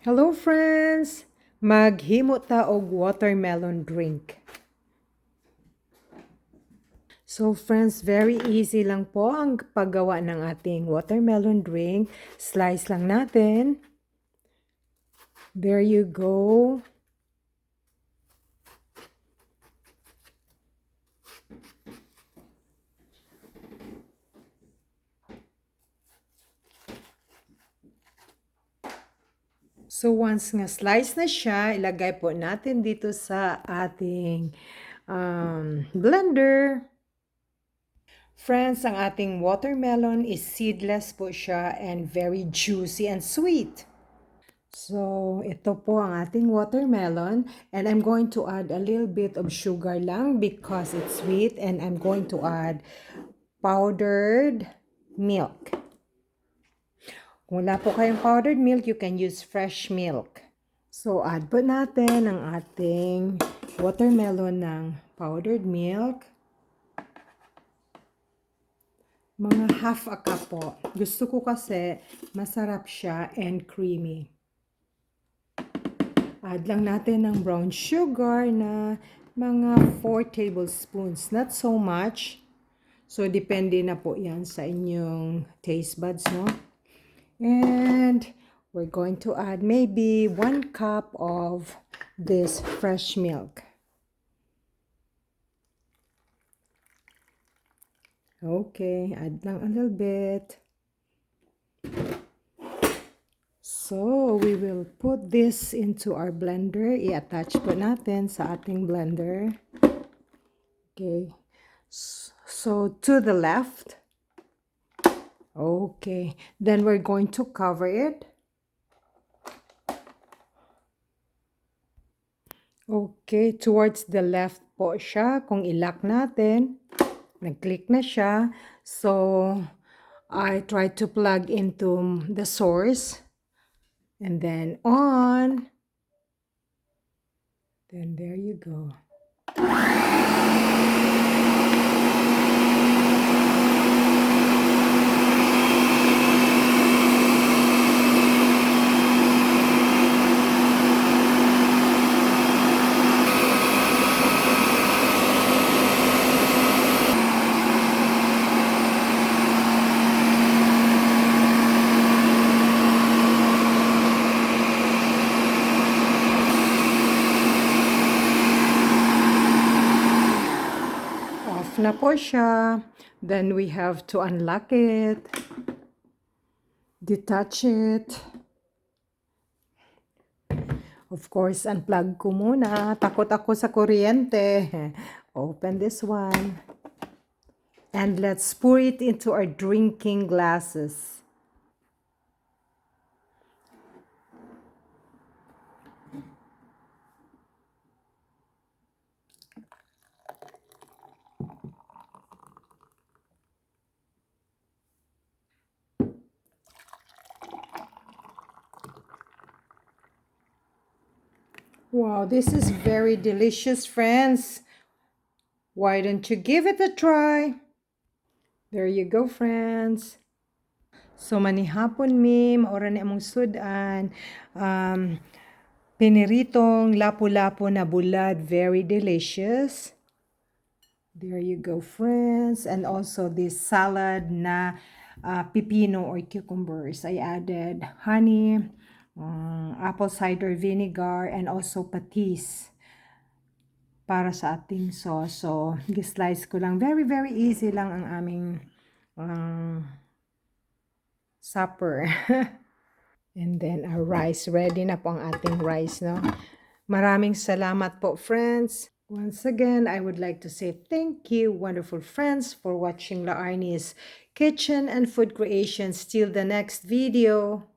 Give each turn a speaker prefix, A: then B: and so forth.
A: Hello friends! Maghimo ta og watermelon drink. So friends, very easy lang po ang paggawa ng ating watermelon drink. Slice lang natin. There you go. So once nga slice na siya, ilagay po natin dito sa ating blender. Friends, ang ating watermelon is seedless po siya and very juicy and sweet. So, ito po ang ating watermelon and I'm going to add a little bit of sugar lang because it's sweet and I'm going to add powdered milk. Kung wala po kayong powdered milk, you can use fresh milk. So, add po natin ang ating watermelon ng powdered milk. Mga half a cup po. Gusto ko kasi masarap siya and creamy. Add lang natin ng brown sugar na mga 4 tablespoons. Not so much. So, depende na po yan sa inyong taste buds, no? And we're going to add maybe 1 cup of this fresh milk. Okay, add lang a little bit. So, we will put this into our blender. I-attach po natin sa ating blender. Okay. So, to the left. Okay. Then we're going to cover it. Okay. Towards the left po siya. Kung i-lock natin, nag-click na siya. So, I try to plug into the source. And then on. Then there you go. Na po siya. Then we have to unlock it. Detach it. Of course, unplug ko muna. Takot ako sa kuryente. Open this one. And let's pour it into our drinking glasses. Wow, this is very delicious, friends. Why don't you give it a try? There you go, friends. So, manihapon mi, maura ni among sudan. Piniritong lapu-lapu na bulad, very delicious. There you go, friends. And also this salad na pipino or cucumbers. I added honey, apple cider vinegar, and also patis para sa ating sauce. So, gislice ko lang. Very, very easy lang ang aming supper. And then our rice. Ready na po ang ating rice, no? Maraming salamat po, friends. Once again, I would like to say thank you, wonderful friends, for watching La Arnie's Kitchen and Food Creations. Till the next video.